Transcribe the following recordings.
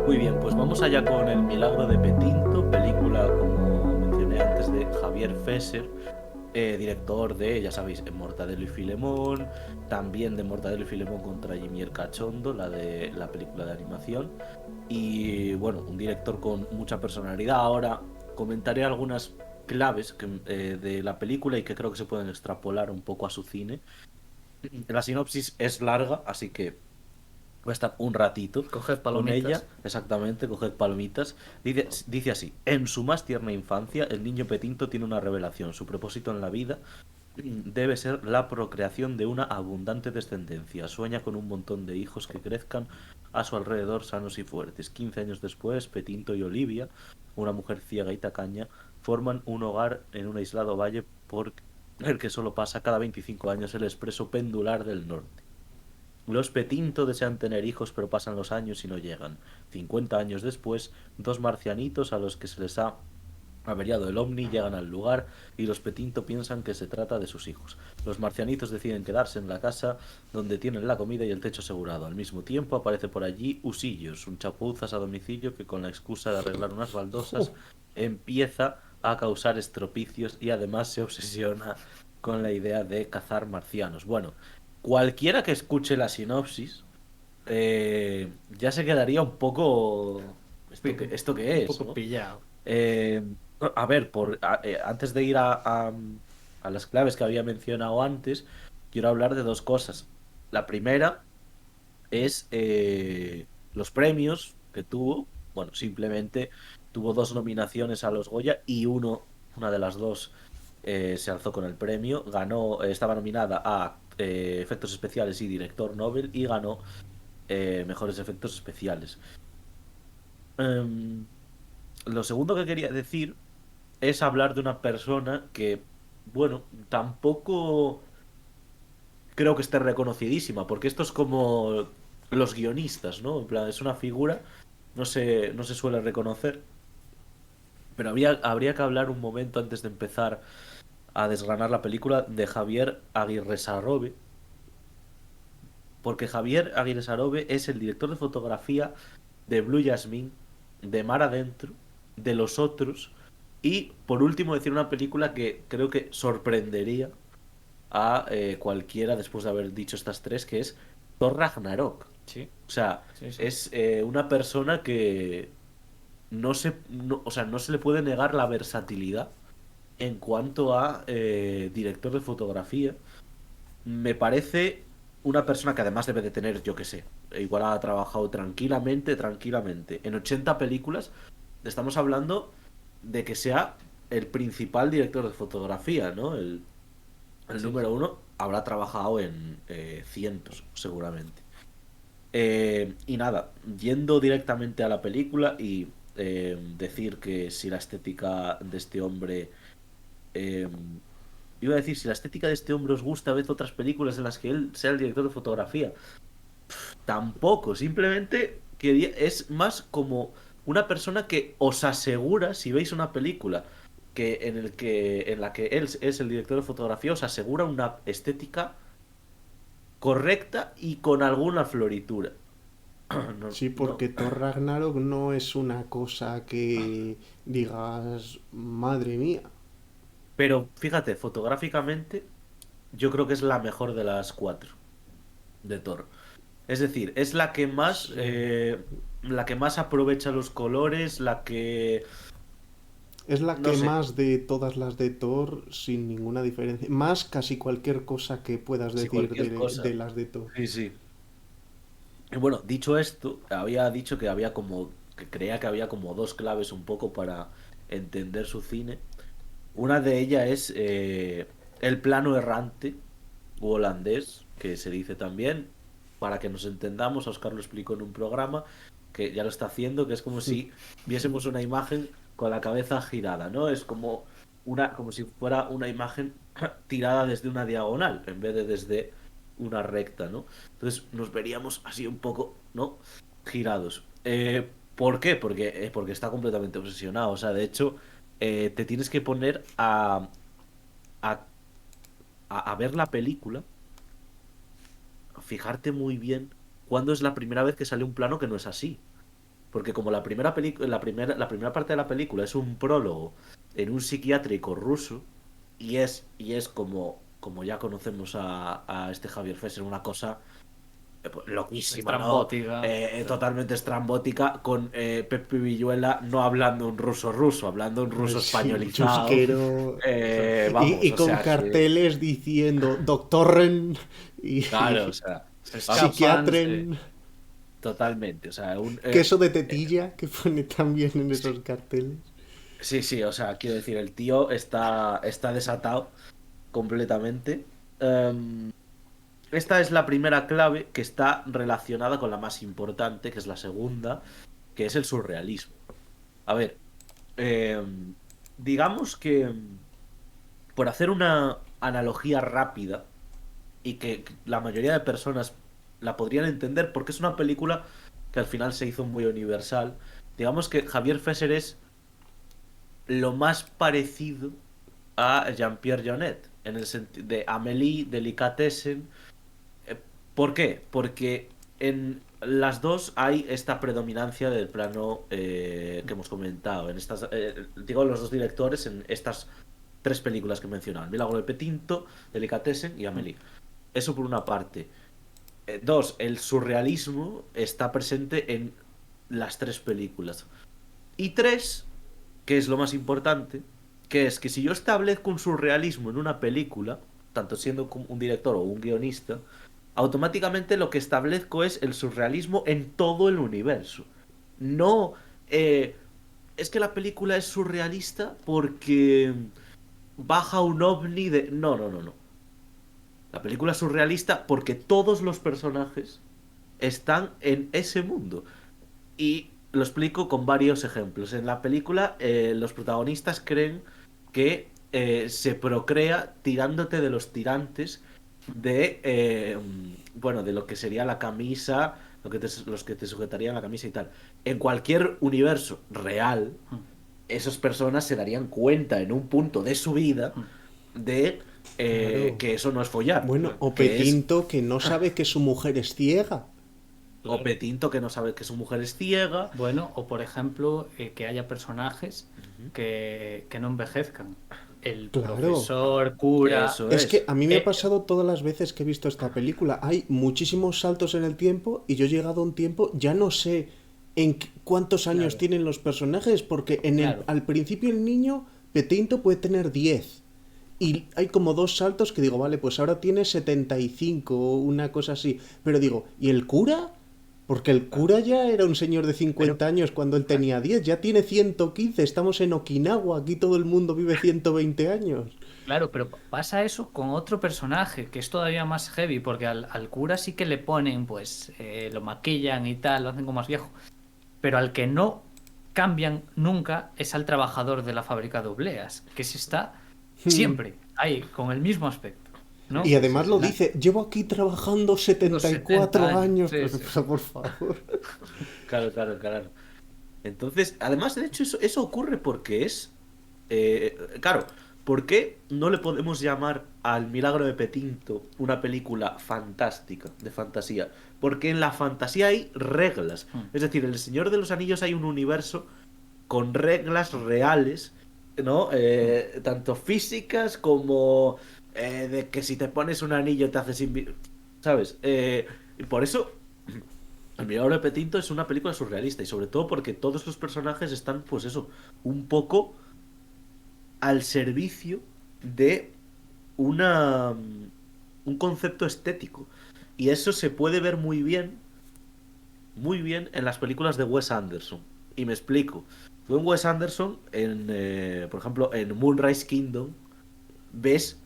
Muy bien, pues vamos allá con El milagro de Petinto, película, como mencioné antes, de Javier Fesser, director de, ya sabéis, Mortadelo y Filemón, también de Mortadelo y Filemón contra Jimmy el Cachondo, la de la película de animación, y bueno, un director con mucha personalidad. Ahora comentaré algunas claves de la película y que creo que se pueden extrapolar un poco a su cine. La sinopsis es larga, así que voy a estar un ratito Coged con ella, palomitas. exactamente, coged palomitas. Dice así: en su más tierna infancia, el niño Petinto tiene una revelación. Su propósito en la vida debe ser la procreación de una abundante descendencia. Sueña con un montón de hijos que crezcan a su alrededor sanos y fuertes. 15 años después, Petinto y Olivia, una mujer ciega y tacaña, forman un hogar en un aislado valle por el que solo pasa cada 25 años el expreso pendular del norte. Los Petinto desean tener hijos, pero pasan los años y no llegan. 50 años después, dos marcianitos a los que se les ha averiado el ovni llegan al lugar y los Petinto piensan que se trata de sus hijos. Los marcianitos deciden quedarse en la casa donde tienen la comida y el techo asegurado. Al mismo tiempo aparece por allí Usillos, un chapuzas a domicilio que con la excusa de arreglar unas baldosas ¡Jo! empieza a causar estropicios y además se obsesiona con la idea de cazar marcianos. Bueno, cualquiera que escuche la sinopsis ya se quedaría un poco... ¿Esto qué Un es, poco no? pillado. Eh, a ver, antes de ir a las claves que había mencionado antes, quiero hablar de dos cosas. La primera es los premios que tuvo. Bueno, simplemente tuvo dos nominaciones a los Goya y una de las dos se alzó con el premio. Ganó, estaba nominada a efectos especiales y director Nobel y ganó mejores efectos especiales. Em, lo segundo que quería decir es hablar de una persona que, bueno, tampoco creo que esté reconocidísima, porque esto es como los guionistas, ¿no? En plan, es una figura, no se suele reconocer, pero habría que hablar un momento antes de empezar a desgranar la película de Javier Aguirre Sarrobe, porque Javier Aguirre Sarrobe es el director de fotografía de Blue Jasmine, de Mar Adentro, de Los Otros, y por último decir una película que creo que sorprendería a cualquiera después de haber dicho estas tres, que es Thor Ragnarok. Sí, O sea, sí, sí. es una persona que o sea, no se le puede negar la versatilidad en cuanto a director de fotografía. Me parece una persona que además debe de tener, yo qué sé, igual ha trabajado tranquilamente, en 80 películas. Estamos hablando de que sea el principal director de fotografía, ¿no? El Sí, número sí. uno habrá trabajado en cientos, seguramente. Y nada, yendo directamente a la película y decir que si la estética de este hombre... eh, iba a decir, si la estética de este hombre os gusta, ved otras películas en las que él sea el director de fotografía. Tampoco, simplemente que es más como una persona que os asegura, si veis una película en la que él es el director de fotografía, os asegura una estética correcta y con alguna floritura. No, Sí, no. porque Thor Ragnarok no es una cosa que digas, madre mía. Pero fíjate, fotográficamente, yo creo que es la mejor de las cuatro de Thor. Es decir, es Sí. la que más aprovecha los colores, la que, Es la no que sé, más de todas las de Thor, sin ninguna diferencia. Más casi cualquier cosa que puedas si decir cualquier de cosa. las de Thor. Sí, sí. Y bueno, dicho esto, había dicho que había como, que creía que había como dos claves un poco para entender su cine. Una de ellas es el plano errante u holandés, que se dice también, para que nos entendamos, Oscar lo explicó en un programa, que ya lo está haciendo, que es como si viésemos una imagen con la cabeza girada, ¿no? Es como como si fuera una imagen tirada desde una diagonal, en vez de desde una recta, ¿no? Entonces nos veríamos así un poco, ¿no? Girados. ¿Por qué? Porque está completamente obsesionado. O sea, de hecho, te tienes que poner a, a ver la película, fijarte muy bien cuándo es la primera vez que sale un plano que no es así. porque como la primera parte de la película es un prólogo en un psiquiátrico ruso, y es como ya conocemos a este Javier Fesser, una cosa pues, loquísima, ¿no? Estrambótica. Totalmente estrambótica, con Pepe Villuela no hablando un ruso ruso, hablando un ruso Sí, españolizado. chusquero. Vamos, Y o con sea que... carteles diciendo Doctorren y Claro, o sea, Se vamos, escapan, psiquiatren, totalmente, o sea, queso de tetilla que pone también en esos carteles. sí, sí, o sea, quiero decir, el tío está desatado completamente. Em, Esta es la primera clave que está relacionada con la más importante, que es la segunda, que es el surrealismo. A ver, digamos que, por hacer una analogía rápida y que la mayoría de personas la podrían entender, porque es una película que al final se hizo muy universal, digamos que Javier Fesser es lo más parecido a Jean-Pierre Jeunet, en el sentido de Amélie, Delicatessen. Eh, ¿Por qué? Porque en las dos hay esta predominancia del plano que hemos comentado. En estas, digo, los dos directores en estas tres películas que mencionaban: Milagro de Petinto, Delicatessen y Amélie. Eso por una parte. Dos, el surrealismo está presente en las tres películas. Y tres, que es lo más importante, que es que si yo establezco un surrealismo en una película, tanto siendo un director o un guionista, automáticamente lo que establezco es el surrealismo en todo el universo. No, es que la película es surrealista porque baja un ovni de... No, no, no, no. La película es surrealista porque todos los personajes están en ese mundo. Y lo explico con varios ejemplos. En la película, los protagonistas creen que se procrea tirándote de los tirantes bueno, de lo que sería la camisa, los que te sujetarían la camisa y tal. En cualquier universo real, esas personas se darían cuenta en un punto de su vida de Claro. que eso no es follar, Bueno, o que es... Petinto que no sabe que su mujer es ciega. O Petinto que no sabe que su mujer es ciega. Bueno, o por ejemplo, que haya personajes que no envejezcan. El Claro. profesor, cura. Eso Es que a mí me ha Eh, pasado todas las veces que he visto esta película. Hay muchísimos saltos en el tiempo y yo he llegado a un tiempo, ya no sé cuántos años Claro. tienen los personajes, porque Claro. al principio el niño Petinto puede tener 10. Y hay como dos saltos que digo, vale, pues ahora tiene 75 o una cosa así. Pero digo, ¿y el cura? Porque el cura ya era un señor de 50 años cuando él tenía 10, ya tiene 115, estamos en Okinawa, aquí todo el mundo vive 120 años. Claro, pero pasa eso con otro personaje que es todavía más heavy, porque al cura sí que le ponen, pues, lo maquillan y tal, lo hacen como más viejo. Pero al que no cambian nunca es al trabajador de la fábrica de obleas, que se está siempre ahí, con el mismo aspecto, ¿no? Y además lo La- dice, llevo aquí trabajando 74 70 años. sí, sí. Pero, por favor. Claro, claro, claro. Entonces, además, de hecho, eso ocurre porque es... claro, ¿por qué no le podemos llamar al Milagro de Petinto una película fantástica, de fantasía? Porque en la fantasía hay reglas. Es decir, en El Señor de los Anillos hay un universo con reglas reales, ¿no? Tanto físicas como de que si te pones un anillo te haces ¿sabes? Y por eso El Milagro de Petinto es una película surrealista, y sobre todo porque todos los personajes están, pues eso, un poco al servicio de un concepto estético. Y eso se puede ver muy bien en las películas de Wes Anderson. Y me explico. Tú en Wes Anderson, por ejemplo, en Moonrise Kingdom, ves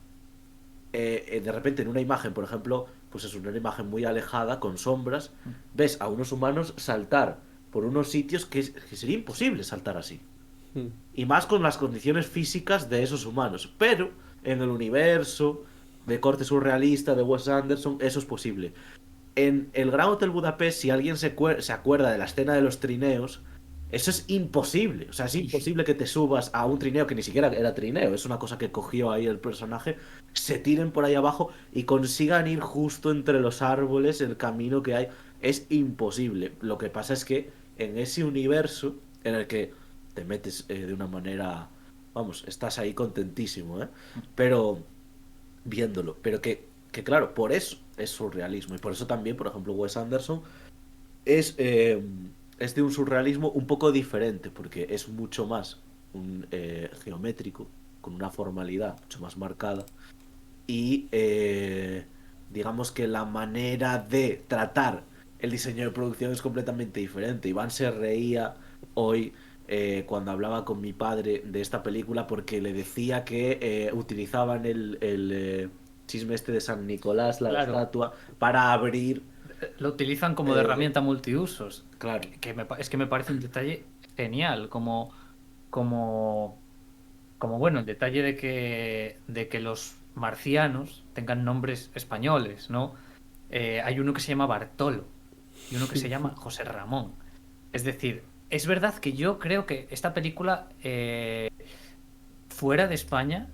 de repente en una imagen, por ejemplo, pues es una imagen muy alejada, con sombras, ves a unos humanos saltar por unos sitios que sería imposible saltar así. Y más con las condiciones físicas de esos humanos. Pero en el universo de corte surrealista de Wes Anderson, eso es posible. En el Gran Hotel Budapest, si alguien se acuerda de la escena de los trineos, eso es imposible. O sea, es imposible que te subas a un trineo que ni siquiera era trineo, es una cosa que cogió ahí el personaje, se tiren por ahí abajo y consigan ir justo entre los árboles, el camino que hay. es imposible. Lo que pasa es que en ese universo en el que te metes de una manera, vamos, estás ahí contentísimo, ¿eh? Pero viéndolo, pero que claro, por eso es surrealismo y por eso también, por ejemplo, Wes Anderson es, eh, es de un surrealismo un poco diferente, porque es mucho más geométrico, con una formalidad mucho más marcada y digamos que la manera de tratar el diseño de producción es completamente diferente. Iván se reía hoy cuando hablaba con mi padre de esta película porque le decía que utilizaban el chisme este de San Nicolás, la Claro, estatua, para abrir... lo utilizan como de eh, herramienta multiusos. claro, Es que me parece un detalle genial, como, como bueno, el detalle de que los marcianos tengan nombres españoles, ¿no? Hay uno que se llama Bartolo y uno que se llama José Ramón. Es decir, es verdad que yo creo que esta película fuera de España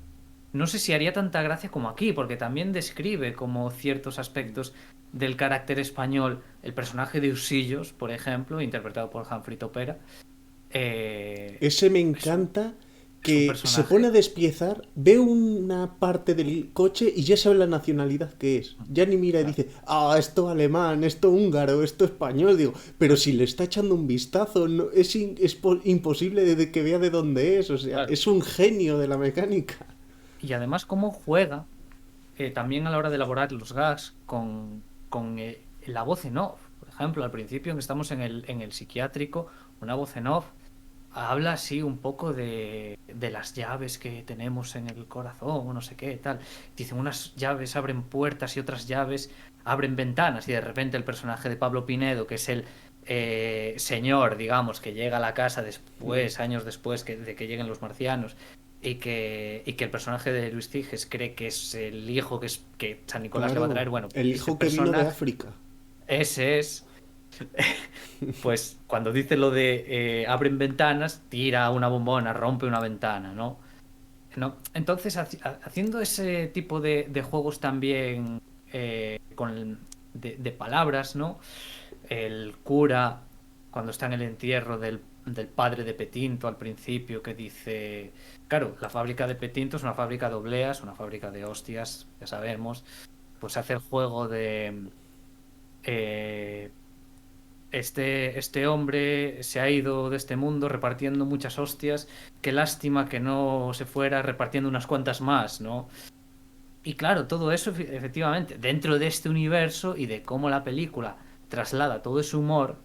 no sé si haría tanta gracia como aquí, porque también describe como ciertos aspectos del carácter español. El personaje de Usillos, por ejemplo, interpretado por Humphrey Topera, Ese me es un, encanta, es un que se pone a personaje. despiezar, ve una parte del coche y ya sabe la nacionalidad que es. Ya ni mira y Claro. dice, ah, esto alemán, esto húngaro, esto español. Digo, pero si le está echando un vistazo, no, imposible de que vea de dónde es. O sea, Claro. es un genio de la mecánica. Y además cómo juega también a la hora de elaborar los gags con la voz en off. Por ejemplo, al principio en que estamos en el psiquiátrico, una voz en off habla así un poco de las llaves que tenemos en el corazón o no sé qué, tal. Dicen, unas llaves abren puertas y otras llaves abren ventanas y de repente el personaje de Pablo Pinedo, que es el señor, digamos, que llega a la casa después, años después de que lleguen los marcianos, y que el personaje de Luis Ciges cree que es el hijo que San Nicolás le va a Claro, traer. Bueno, el ese hijo que vino de personaje, África. ese es, pues cuando dice lo de abren ventanas, tira una bombona, rompe una ventana, ¿no? ¿No? Entonces, haciendo ese tipo de juegos también de palabras, ¿no? El cura, cuando está en el entierro del padre de Petinto al principio, que dice, claro, la fábrica de Petinto es una fábrica de obleas, una fábrica de hostias, ya sabemos, pues hace el juego de eh, este hombre se ha ido de este mundo repartiendo muchas hostias, qué lástima que no se fuera repartiendo unas cuantas más, ¿no? Y claro, todo eso efectivamente, dentro de este universo y de cómo la película traslada todo ese humor,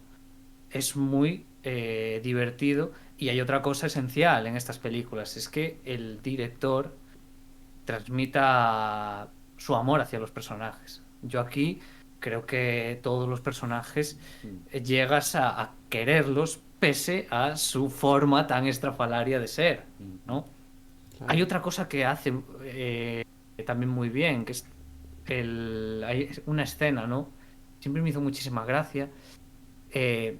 es muy divertido. Y hay otra cosa esencial en estas películas, es que el director transmita su amor hacia los personajes. Yo aquí creo que todos los personajes llegas a quererlos pese a su forma tan estrafalaria de ser, ¿no? Hay Claro. otra cosa que hace también muy bien, que es hay una escena, ¿no? Siempre me hizo muchísima gracia. eh,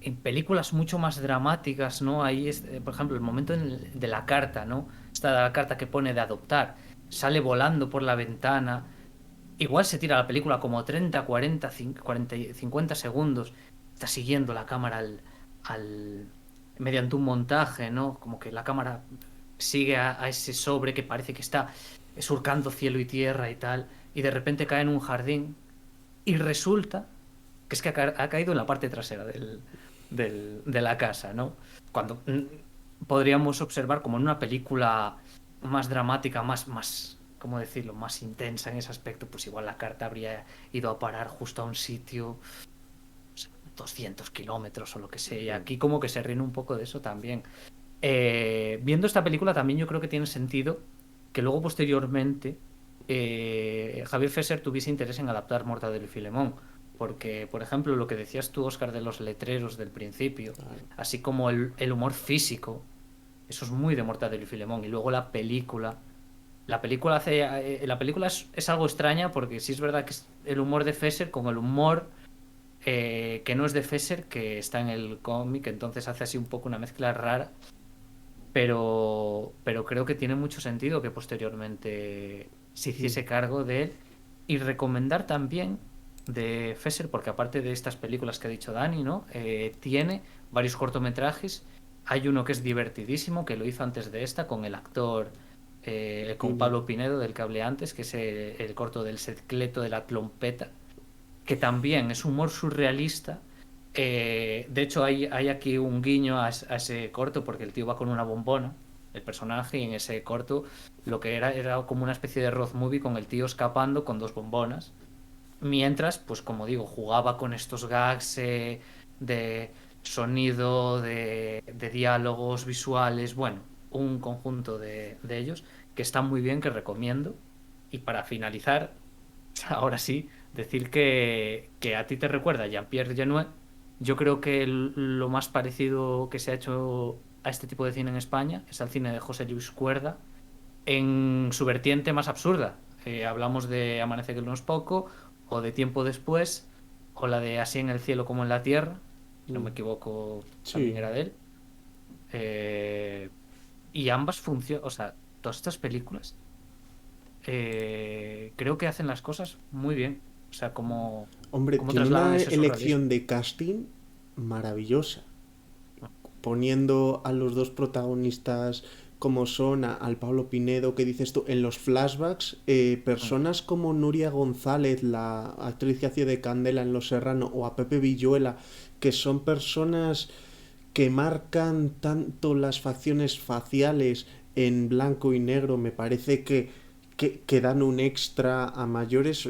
en películas mucho más dramáticas, ¿no? Ahí es, por ejemplo, el momento de la carta, ¿no? Esta la carta que pone de adoptar. Sale volando por la ventana. Igual se tira la película como 30, 40, 40, 50 segundos. Está siguiendo la cámara mediante un montaje, ¿no? Como que la cámara sigue a ese sobre que parece que está surcando cielo y tierra y tal. Y de repente cae en un jardín. Y resulta que es que ha caído en la parte trasera de la casa, ¿no? Cuando podríamos observar como en una película más dramática, ¿cómo decirlo? Más intensa en ese aspecto, pues igual la carta habría ido a parar justo a un sitio 200 kilómetros o lo que sea. Y aquí como que se ríe un poco de eso también. Viendo esta película también yo creo que tiene sentido que luego posteriormente Javier Fesser tuviese interés en adaptar Mortadelo y Filemón. Porque, por ejemplo, lo que decías tú, Oscar, de los letreros del principio, Claro. así como el humor físico, eso es muy de Mortadelo y Filemón. Y luego la película es algo extraña porque sí es verdad que es el humor de Fesser con el humor que no es de Fesser, que está en el cómic, entonces hace así un poco una mezcla rara, pero creo que tiene mucho sentido que posteriormente se hiciese cargo de él. Y recomendar también de Fesser, porque aparte de estas películas que ha dicho Dani, ¿no? Tiene varios cortometrajes. Hay uno que es divertidísimo, que lo hizo antes de esta, con el actor, con Pablo Pinedo, del que hablé antes, que es el corto del secreto de la trompeta, que también es humor surrealista. De hecho, hay aquí un guiño a ese corto, porque el tío va con una bombona, el personaje, y en ese corto lo que era como una especie de road movie con el tío escapando con dos bombonas. Mientras, pues como digo, jugaba con estos gags de sonido, de diálogos visuales, bueno, un conjunto de ellos que están muy bien, que recomiendo. Y para finalizar, ahora sí, decir que a ti te recuerda a Jean-Pierre Jeunet. Yo creo que lo más parecido que se ha hecho a este tipo de cine en España es al cine de José Luis Cuerda, en su vertiente más absurda. Hablamos de Amanece que no es poco, o de Tiempo después, o la de Así en el cielo como en la tierra, si no me equivoco, también Sí. era de él. Eh, y ambas funcionan, o sea, todas estas películas creo que hacen las cosas muy bien. O sea, Hombre, como tiene trasladan una ese surrealismo. elección de casting maravillosa, poniendo a los dos protagonistas como son al Pablo Pinedo, que dices tú, en los flashbacks, personas como Nuria González, la actriz que hacía de Candela en Los Serrano, o a Pepe Villuela, que son personas que marcan tanto las facciones faciales en blanco y negro, me parece que dan un extra a mayores.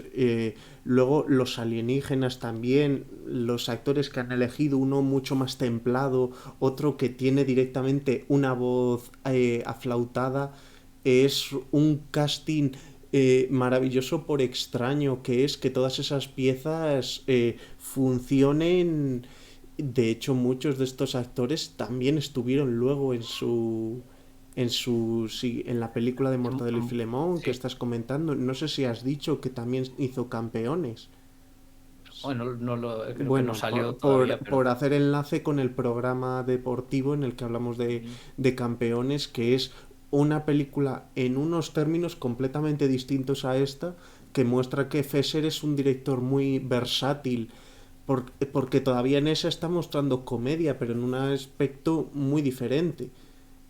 Luego los alienígenas también, los actores que han elegido, uno mucho más templado, otro que tiene directamente una voz aflautada. Es un casting maravilloso, por extraño que es que todas esas piezas funcionen. De hecho, muchos de estos actores también estuvieron luego en la película de Mortadelo y Filemón que Sí. estás comentando. No sé si has dicho que también hizo Campeones. Bueno, creo que no Bueno, salió todavía, pero por hacer enlace con el programa deportivo en el que hablamos de Campeones, que es una película en unos términos completamente distintos a esta, que muestra que Fesser es un director muy versátil, porque todavía en esa está mostrando comedia, pero en un aspecto muy diferente.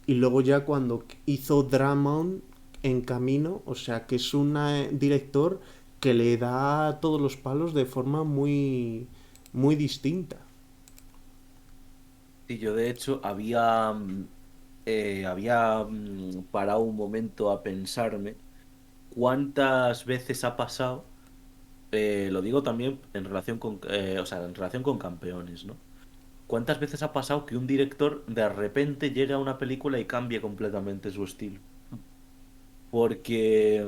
Y luego ya cuando hizo Dramon en Camino, o sea que es un director que le da todos los palos de forma muy distinta. Y yo de hecho había parado un momento a pensarme cuántas veces ha pasado, lo digo también en relación con, o sea, en relación con Campeones, ¿no? ¿Cuántas veces ha pasado que un director de repente llega a una película y cambia completamente su estilo? Porque,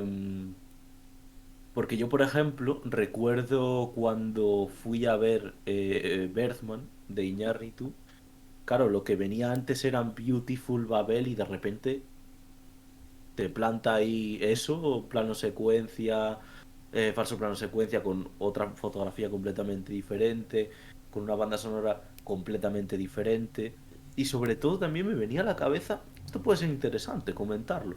porque yo, por ejemplo, recuerdo cuando fui a ver Birdman de Iñárritu. Claro, lo que venía antes eran Beautiful, Babel, y de repente te planta ahí eso, plano secuencia, falso plano secuencia, con otra fotografía completamente diferente, con una banda sonora completamente diferente. Y sobre todo también me venía a la cabeza, esto puede ser interesante comentarlo,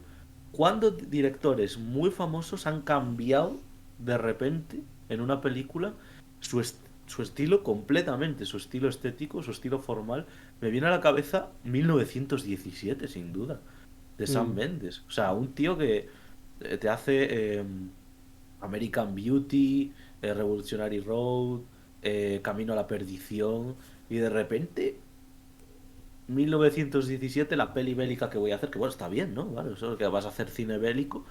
cuando directores muy famosos han cambiado de repente en una película su estilo completamente, su estilo estético, su estilo formal. Me viene a la cabeza 1917, sin duda, de Sam Mm. Mendes. O sea, un tío que te hace American Beauty, Revolutionary Road, Camino a la Perdición, y de repente 1917, la peli bélica que voy a hacer, que bueno, está bien, ¿no? Vale, eso es que vas a hacer cine bélico,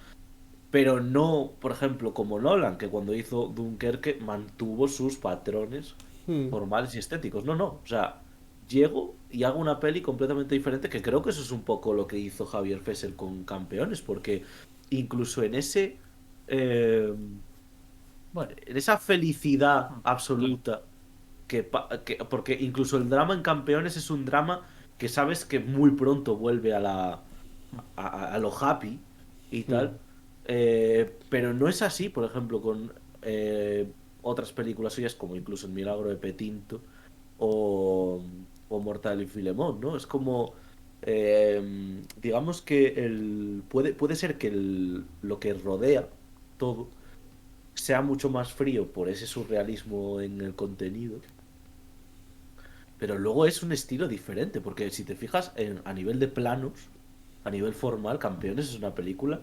pero no, por ejemplo, como Nolan, que cuando hizo Dunkerque mantuvo sus patrones Mm. formales y estéticos. No, no, o sea, llego y hago una peli completamente diferente, que creo que eso es un poco lo que hizo Javier Fesser con Campeones, porque incluso eh, bueno. en esa felicidad absoluta, porque incluso el drama en Campeones es un drama que sabes que muy pronto vuelve a lo happy y Mm. tal. Pero no es así, por ejemplo, con otras películas suyas, como incluso El Milagro de Petinto o, o Mortal y Filemón, ¿no? Es como, digamos que puede ser que lo que rodea todo sea mucho más frío por ese surrealismo en el contenido. Pero luego es un estilo diferente, porque si te fijas a nivel de planos, a nivel formal, Campeones es una película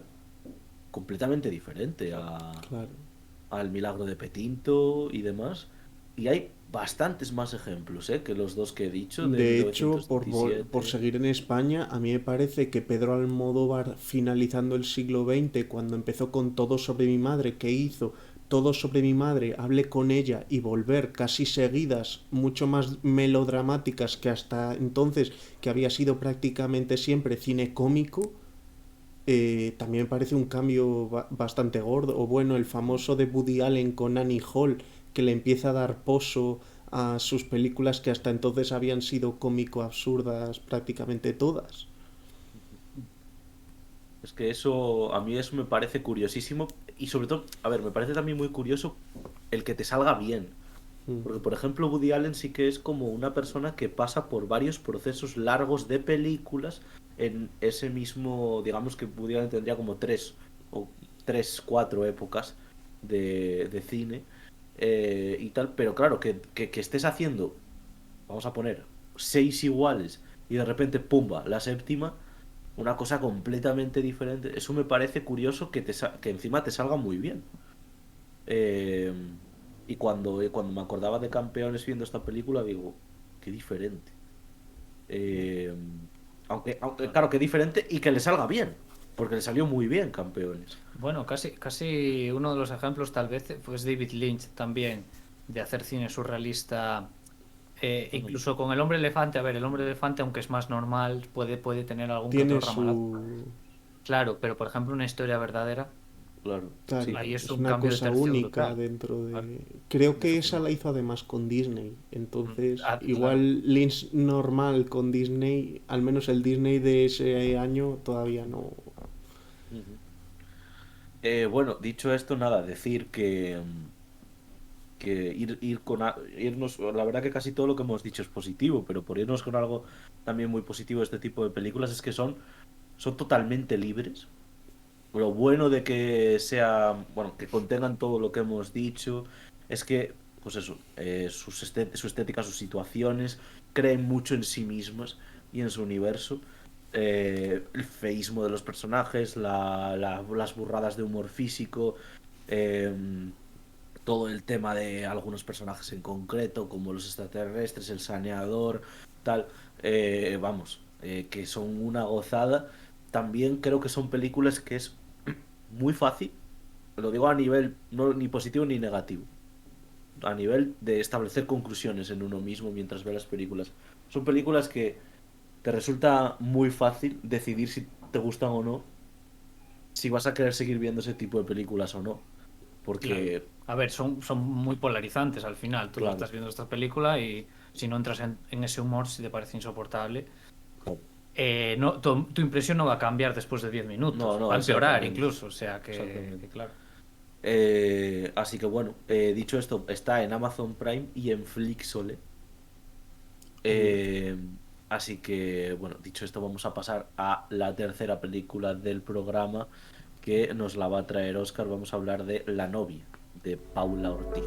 completamente diferente Claro. al Milagro de Petinto y demás. Y hay bastantes más ejemplos, que los dos que he dicho, de De hecho, por 1917. seguir en España, a mí me parece que Pedro Almodóvar, finalizando el siglo XX, cuando empezó con Todo sobre mi madre, que hizo Todo sobre mi madre, Hablé con ella y Volver, casi seguidas, mucho más melodramáticas que hasta entonces, que había sido prácticamente siempre cine cómico, también me parece un cambio bastante gordo. O bueno, el famoso de Woody Allen con Annie Hall, que le empieza a dar poso a sus películas que hasta entonces habían sido cómico absurdas prácticamente todas. Es que eso, a mí eso me parece curiosísimo. Y sobre todo, a ver, me parece también muy curioso el que te salga bien. Mm. Porque, por ejemplo, Woody Allen sí que es como una persona que pasa por varios procesos largos de películas en ese mismo, digamos que Woody Allen tendría como o tres, cuatro épocas de cine y tal, pero claro, que estés haciendo, vamos a poner, seis iguales y de repente, pumba, la séptima, una cosa completamente diferente, eso me parece curioso que encima te salga muy bien. Eh, y cuando me acordaba de Campeones viendo esta película, digo, qué diferente. Eh, aunque, claro, qué diferente y que le salga bien, porque le salió muy bien Campeones. Bueno, casi uno de los ejemplos tal vez pues David Lynch también de hacer cine surrealista, Ujú. incluso con El hombre elefante. A ver, El hombre elefante, aunque es más normal, puede tener algún que otro Tiene ramalazo. su... Claro, pero por ejemplo una historia verdadera, Claro, Claro, sí, ahí es es un una cambio de cosa tercio única brutal. dentro Claro, de... Creo de que su esa film. la hizo además con Disney. Entonces, Claro. igual Lynch normal con Disney, al menos el Disney de ese año todavía no... Ujú. Bueno, dicho esto, nada, decir que irnos, la verdad que casi todo lo que hemos dicho es positivo, pero por irnos con algo también muy positivo de este tipo de películas es que son totalmente libres. Lo bueno de que bueno, que contengan todo lo que hemos dicho es que, pues eso, su estética, sus situaciones, creen mucho en sí mismas y en su universo. El feísmo de los personajes, las burradas de humor físico, eh, todo el tema de algunos personajes en concreto, como los extraterrestres, el saneador, tal, vamos, que son una gozada. También creo que son películas que es muy fácil, lo digo a nivel no ni positivo ni negativo, a nivel de establecer conclusiones en uno mismo mientras ve las películas. Son películas que te resulta muy fácil decidir si te gustan o no, si vas a querer seguir viendo ese tipo de películas o no, Claro. porque, A ver, son muy polarizantes al final. Tú claro, estás viendo esta película y si no entras en ese humor, si te parece insoportable, no, tu impresión no va a cambiar después de 10 no, minutos. no, Va a empeorar exactamente, incluso. O sea que exactamente. claro. Así que bueno, dicho esto, está en Amazon Prime y en Flixole. Mm. Eh, Así que, bueno, dicho esto, vamos a pasar a la tercera película del programa que nos la va a traer Oscar. Vamos a hablar de La novia, de Paula Ortiz.